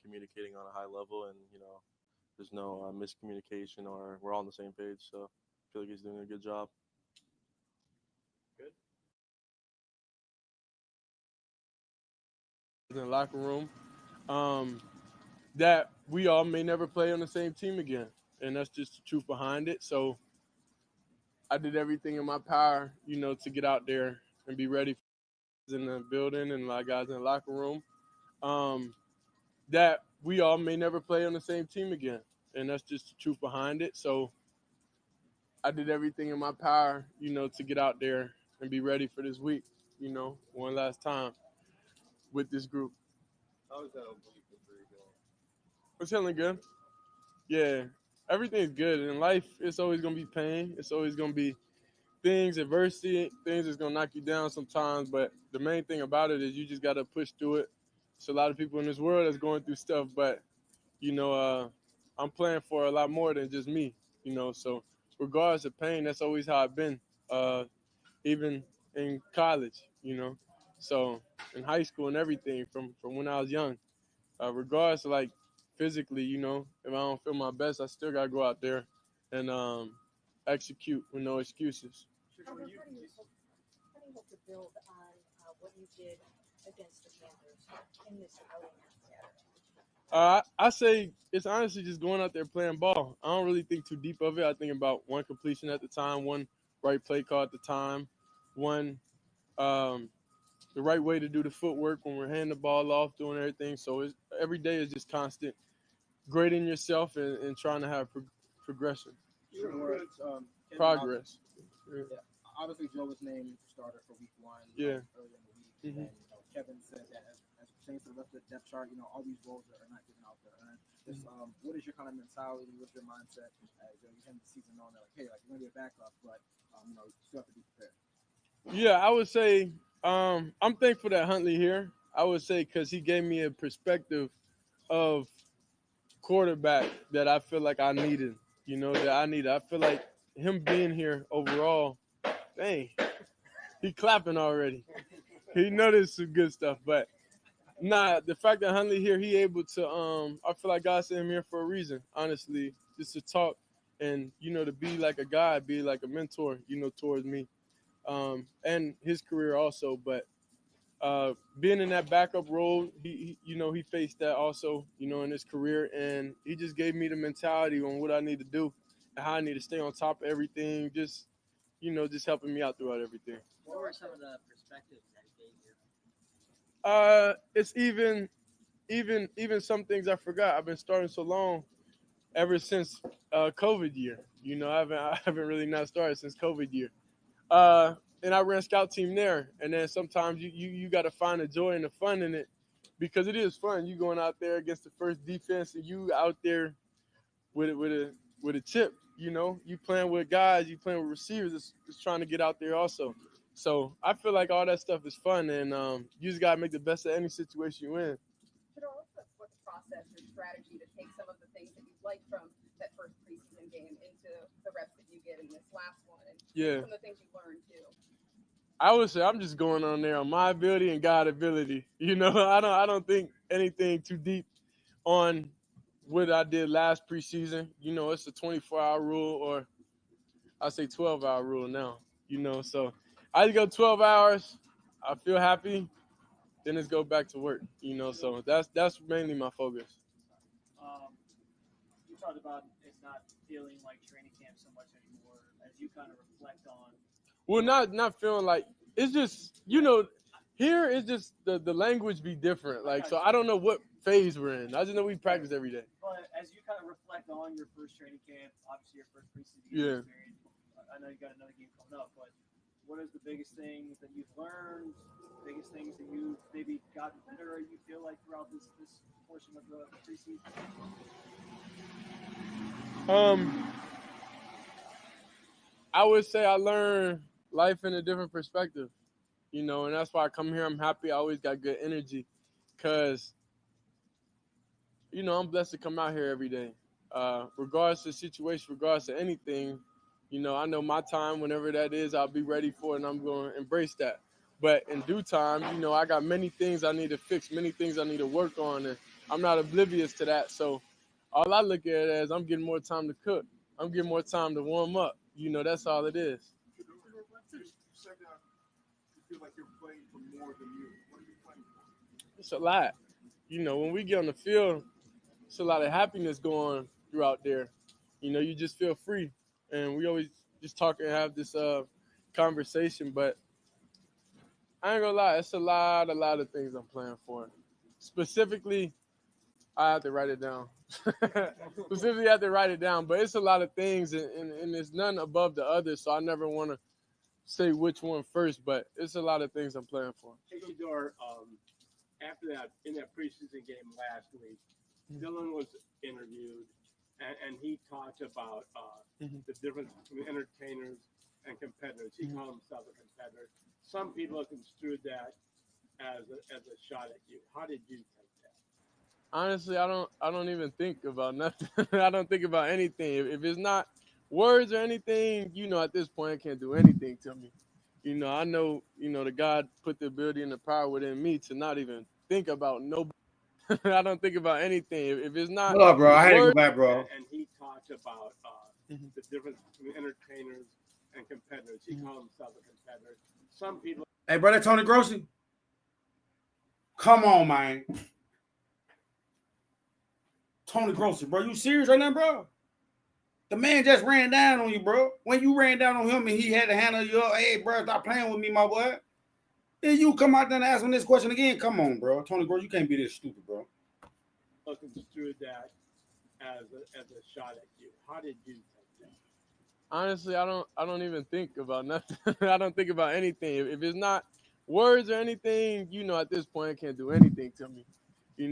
communicating on a high level, and there's no miscommunication, or we're all on the same page. So I feel like he's doing a good job. In the locker room, um, that we all may never play on the same team again, and that's just the truth behind it. So I did everything in my power, to get out there and be ready in the building and a lot of guys in the locker room. Um, that we all may never play on the same team again, and that's just the truth behind it. So I did everything in my power, to get out there and be ready for this week, one last time with this group. It's feeling good. Yeah, everything's good. In life, it's always gonna be pain. It's always gonna be things, adversity, things that's gonna knock you down sometimes. But the main thing about it is you just gotta push through it. There's a lot of people in this world that's going through stuff, but you know, uh, I'm playing for a lot more than just me. So regardless of pain, that's always how I've been. Even in college, So in high school and everything, from when I was young, regardless of like physically, if I don't feel my best, I still gotta go out there and execute with no excuses. How do you hope to build on what you did against the Panthers in this outing on Saturday? I say it's honestly just going out there playing ball. I don't really think too deep of it. I think about one completion at the time, one right play call at the time, one um, the right way to do the footwork when we're handing the ball off, doing everything. So every day is just constant grading yourself and trying to have progression, Shedeur, Kevin progress. Yeah. yeah, obviously Joe was named starter for week one Yeah. earlier in the week. hmm And Kevin said that as it pertains to the rest of the depth chart, all these roles are not given out there. And just what is your kind of mentality, what's your mindset as you end the season on that, like, hey, like you're gonna be a backup, but you still have to be prepared. Yeah, I would say I'm thankful that Huntley here. I would say because he gave me a perspective of quarterback that I feel like I needed. That I needed. I feel like him being here overall. Dang, he clapping already. He noticed some good stuff, but nah, the fact that Huntley here, he able to. I feel like God sent him here for a reason. Honestly, just to talk and to be like a guy, be like a mentor. Towards me, and his career also. But being in that backup role, he faced that also, in his career, and he just gave me the mentality on what I need to do and how I need to stay on top of everything. Just helping me out throughout everything. What were some of the perspectives that he gave you? It's even some things I forgot. I've been starting so long, ever since COVID year. I haven't really not started since COVID year. Uh, and I ran scout team there. And then sometimes you got to find the joy and the fun in it because it is fun. You going out there against the first defense and you out there with a chip. You playing with guys, you playing with receivers. It's trying to get out there also. So I feel like all that stuff is fun, and you just gotta make the best of any situation you in. Shedeur, what's the process or strategy to take some of the things that you like from that first preseason game into the reps that you get in this last one, and Yeah, some of the things you learned too? I would say I'm just going on there on my ability and God ability. I don't think anything too deep on what I did last preseason. It's a 24-hour rule, or I say 12-hour rule now. So I just go 12 hours. I feel happy. Then it's go back to work. So that's mainly my focus. Um, you talked about it not feeling like training camp so much anymore as you kind of reflect on. Well, not feeling like it's just here it's just the language be different. Like so, I don't know what phase we're in. I just know we practice every day. But as you kind of reflect on your first training camp, obviously your first preseason Yeah. experience, I know you got another game coming up, but what is the biggest things that you've learned, biggest things that you've maybe gotten better, you feel like throughout this portion of the preseason? Um, I would say I learned life in a different perspective. And that's why I come here. I'm happy. I always got good energy, cause I'm blessed to come out here every day. Regardless of the situation, regardless of anything, I know my time, whenever that is, I'll be ready for it and I'm going to embrace that. But in due time, I got many things I need to fix, many things I need to work on. And I'm not oblivious to that. So all I look at it as I'm getting more time to cook. I'm getting more time to warm up. That's all it is. You feel like you're playing for more than you. What are you playing for? It's a lot. When we get on the field, it's a lot of happiness going throughout there. You just feel free. And we always just talk and have this conversation. But I ain't gonna lie, it's a lot of things I'm playing for. Specifically, I have to write it down. Specifically, I have to write it down. But it's a lot of things, and it's none above the other. So I never want to say which one first. But it's a lot of things I'm playing for. Hey, Shedeur, after that, in that preseason game last week, Dylan was interviewed, and he talked about the difference between entertainers and competitors. He called himself a competitor. Some people have construed that as a shot at you. How did you take that? Honestly, I don't even think about nothing. I don't think about anything. If it's not words or anything, at this point, it can't do anything to me. I know, the God put the ability and the power within me to not even think about nobody. I don't think about anything. If it's not Hold up, bro. I had to go words, back, bro. And he talked about the difference between entertainers and competitors. He called himself a competitor. Some people. Hey, brother Tony Grossi. Come on, man. Tony Grossi, bro. You serious right now, bro? The man just ran down on you, bro. When you ran down on him and he had to handle you up, hey, bro, stop playing with me, my boy. Then you come out there and ask him this question again. Come on, bro. Tony Grossi, you can't be this stupid, bro. Construed that as a shot at you. How did you take that? honestly, I don't even think about nothing. I don't think about anything. If it's not words or anything, at this point, it can't do anything to me.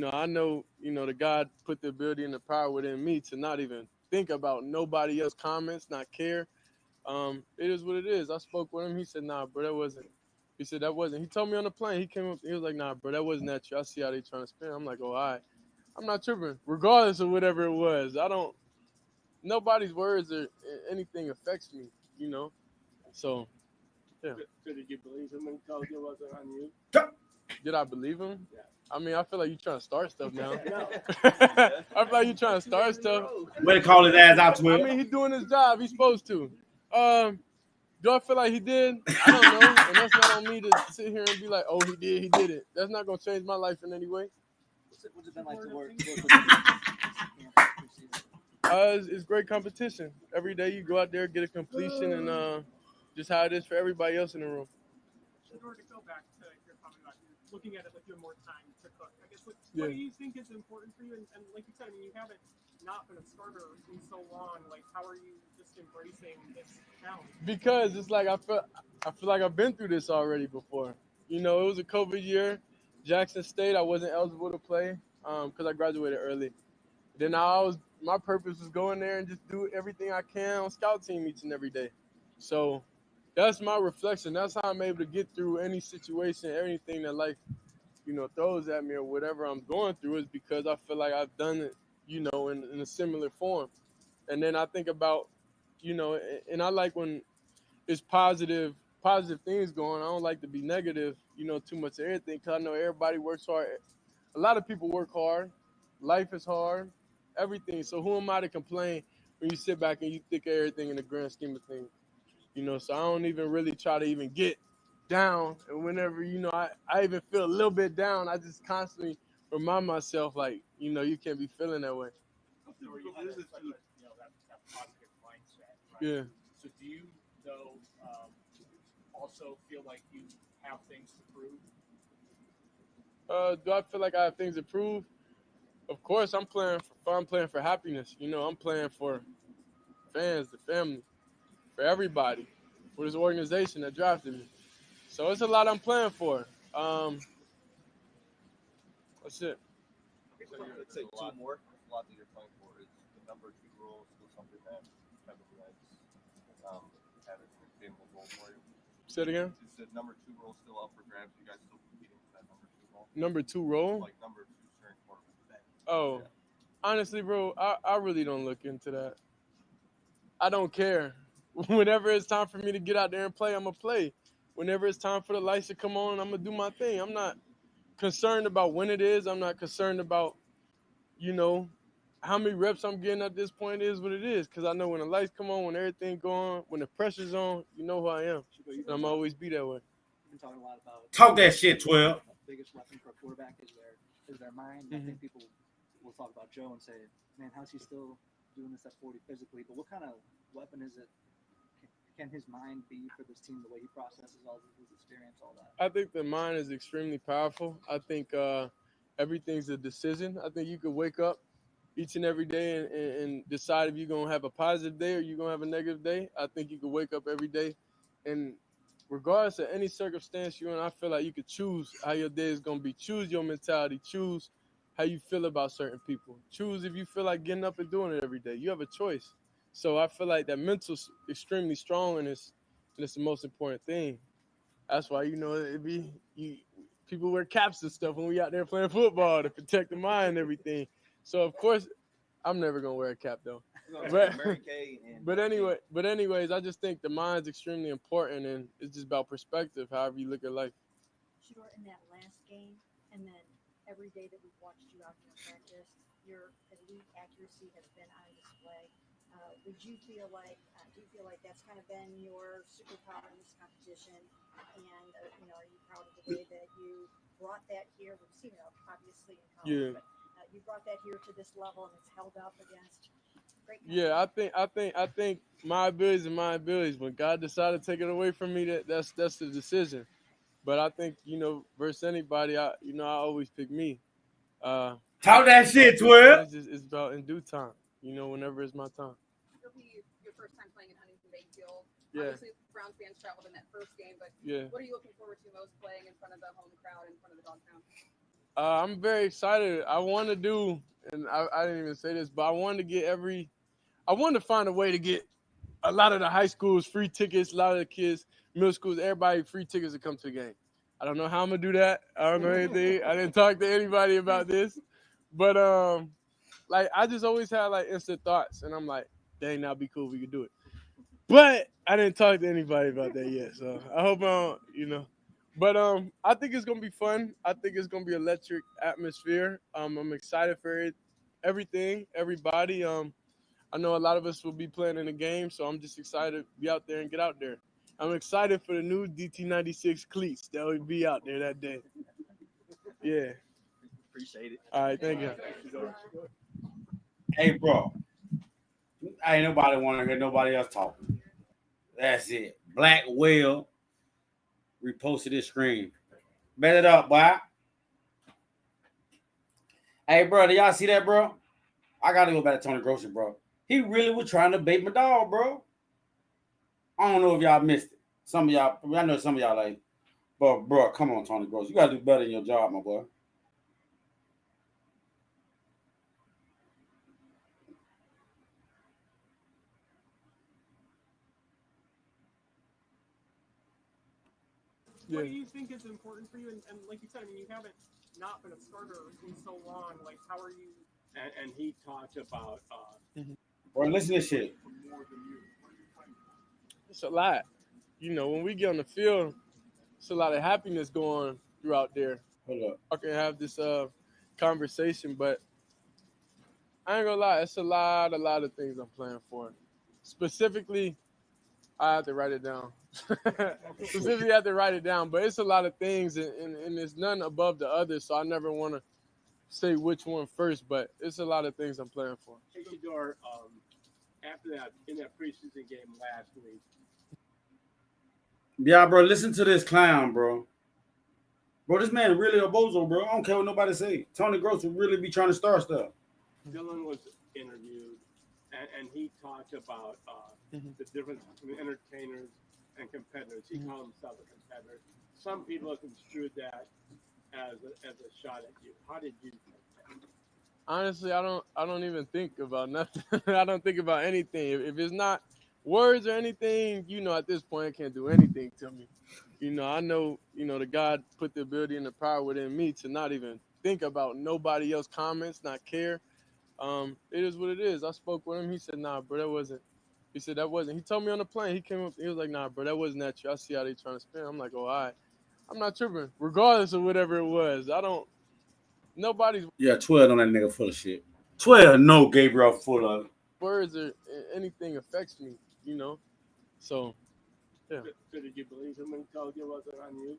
I know, the God put the ability and the power within me to not even think about nobody else comments, not care. It is what it is. I spoke with him. He said, "Nah, bro, that wasn't." He said that wasn't. He told me on the plane. He came up. He was like, "Nah, bro, that wasn't at you. I see how they trying to spin." I'm like, "Oh, all right." I'm not tripping, regardless of whatever it was. I don't. Nobody's words or anything affects me. So yeah. So did you believe him when he told you it wasn't on you? Did I believe him? Yeah. I mean, I feel like you're trying to start stuff now. No. I feel like you're trying to start stuff. Way to call his ass out to I it. mean, he's doing his job. He's supposed to. Do I feel like he did? I don't know. And that's not on me to sit here and be like, oh, he did it. That's not going to change my life in any way. What's it been like to work with It's great competition. Every day you go out there, get a completion, and just how it is for everybody else in the room. Shedeur, to go back to your comment about you looking at it like you have more time to cook, I guess what Yeah. do you think is important for you? And like you said, I mean, you haven't not been a starter in so long. Like, how are you just embracing this challenge? Because it's like I feel like I've been through this already before. It was a COVID year. Jackson State, I wasn't eligible to play because I graduated early. Then my purpose was go in there and just do everything I can on scout team each and every day. So that's my reflection. That's how I'm able to get through any situation, anything that life, throws at me or whatever I'm going through is because I feel like I've done it, in a similar form. And then I think about, and I like when it's positive things going. I don't like to be negative, too much of everything because I know everybody works hard. A lot of people work hard. Life is hard. Everything. So who am I to complain when you sit back and you think of everything in the grand scheme of things? So I don't even really try to even get down. And whenever, I even feel a little bit down, I just constantly remind myself, like, you can't be feeling that way. Or you had that positive mindset, right? Yeah. So do you also feel like you have things to prove? Do I feel like I have things to prove? Of course, I'm playing for fun. I'm playing for happiness. I'm playing for fans, the family, for everybody, for this organization that drafted me. So it's a lot I'm playing for. That's it. Let's say two more. A lot that you're playing for. Is the number two role still something that Kevin likes? Have it sustainable goal for you? Say it again. Is the number two role still up for grabs? You guys still competing for that number two role? Number two role? Like number two string quarterback. Oh, Yeah. honestly, bro, I really don't look into that. I don't care. Whenever it's time for me to get out there and play, I'm going to play. Whenever it's time for the lights to come on, I'm going to do my thing. I'm not concerned about when it is. I'm not concerned about you know, how many reps I'm getting at this point is what it is. Because I know when the lights come on, when everything go on, when the pressure's on, you know who I am. And I'm always be that way. You've been talking a lot about Talk that shit, 12. the biggest weapon for a quarterback is their mind. I think people will talk about Joe and say, "Man, how's he still doing this at 40 physically?" But what kind of weapon is it? Can his mind be for this team? The way he processes all his experience, all that. I think the mind is extremely powerful. I think everything's a decision. I think you could wake up each and every day and decide if you're going to have a positive day or you're going to have a negative day. I think you could wake up every day and regardless of any circumstance you're in, I feel like you could choose how your day is going to be. Choose your mentality. Choose how you feel about certain people. Choose if you feel like getting up and doing it every day. You have a choice. So I feel like that mental's extremely strong and it's the most important thing. That's why it be people wear caps and stuff when we out there playing football to protect the mind and everything. So of course I'm never gonna wear a cap though. But Mary Kay and anyways, I just think the mind's extremely important and it's just about perspective, however you look at life. Shedeur, in that last game, and then every day that we've watched you out here in practice, your elite accuracy has been on display. Would you feel like, do you feel like that's kind of been your superpower in this competition? And, are you proud of the way that you brought that here? We've seen it obviously in college, Yeah. but you brought that here to this level and it's held up against great Yeah, I think my abilities and my abilities. When God decided to take it away from me, that's the decision. But I think versus anybody, I always pick me. Talk that shit, And 12. it's about in due time. Whenever it's my time. It'll be your first time playing in Huntington Banfield. Yeah. Obviously, Browns fans traveled in that first game, but Yeah. what are you looking forward to most playing in front of the home crowd, in front of the dog pound? I'm very excited. I want to do, and I didn't even say this, but I want to find a way to get a lot of the high schools free tickets, a lot of the kids, middle schools, everybody free tickets to come to the game. I don't know how I'm gonna do that. I don't know anything. I didn't talk to anybody about this, but like I just always had like instant thoughts, and I'm like, dang, that'd be cool if we could do it. But I didn't talk to anybody about that yet, so I hope I don't. But I think it's gonna be fun. I think it's gonna be electric atmosphere. I'm excited for it, everything, everybody. I know a lot of us will be playing in the game, so I'm just excited to be out there and get out there. I'm excited for the new DT96 cleats that will be out there that day. Yeah. appreciate it. All right. Thank you. Hey, bro. Ain't nobody want to hear nobody else talking. That's it. Black Whale reposted his screen. Bet it up, boy. Hey, bro, y'all see that, bro? I got to go back to Tony Grocer, bro. He really was trying to bait my dog, bro. I don't know if y'all missed it. Some of y'all, I know some of y'all like, but bro, come on, Tony Gross. You gotta do better in your job, my boy. What do you think is important for you? And like you said, you haven't not been a starter in so long. Like, how are you? And he talked about Bro, listen to this shit. It's a lot. When we get on the field, it's a lot of happiness going throughout there. Hold up. I can have this conversation, but I ain't gonna lie, it's a lot of things I'm playing for. Specifically, I have to write it down. Specifically, I have to write it down, but it's a lot of things, and it's none above the other, so I never want to say which one first, but it's a lot of things I'm playing for. Hey, Shedeur, after that, in that preseason game last week. Yeah, bro, listen to this clown, bro. Bro, this man really a bozo, bro. I don't care what nobody say. Tony Gross will really be trying to start stuff. Dylan was interviewed, and he talked about the difference between entertainers and competitors. He called himself a competitor. Some people have construed that as a shot at you. How did you take that? Honestly, I don't even think about nothing. I don't think about anything. If it's not words or anything, at this point, it can't do anything to me. I know, the God put the ability and the power within me to not even think about nobody else's comments, not care. It is what it is. I spoke with him. He said, nah, bro, that wasn't. He said, that wasn't. He told me on the plane. He came up. He was like, nah, bro, that wasn't at you. I see how they trying to spin. I'm like, oh, all right. I'm not tripping. Regardless of whatever it was, I don't. nobody's Yeah, 12 on that nigga full of shit. 12 no Gabriel full of. words or anything affects me, you know. So So did you believe him when he told you it wasn't on you?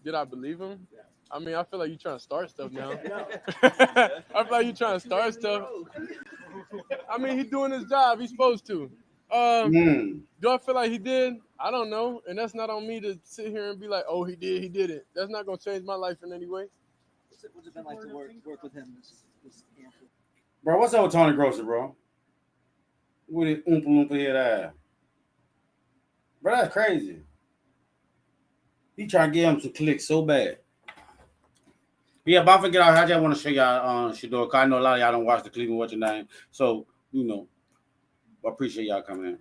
did I believe him? Yeah. I mean, I feel like you're trying to start stuff now. No. I feel like you're trying to start stuff. I mean, he's doing his job. He's supposed to. Do I feel like he did? I don't know, and that's not on me to sit here and be like, "Oh, he did, he did it." That's not gonna change my life in any way. What's it been like to work with him this camp? Bro, what's up with Tony Grosser, bro? With his oompa loompa head ass. Bro, that's crazy. He trying to get him some clicks so bad. Yeah, but I forget. I just want to show y'all Shedeur, because I know a lot of y'all don't watch the Cleveland What's Your Name. So, I appreciate y'all coming in.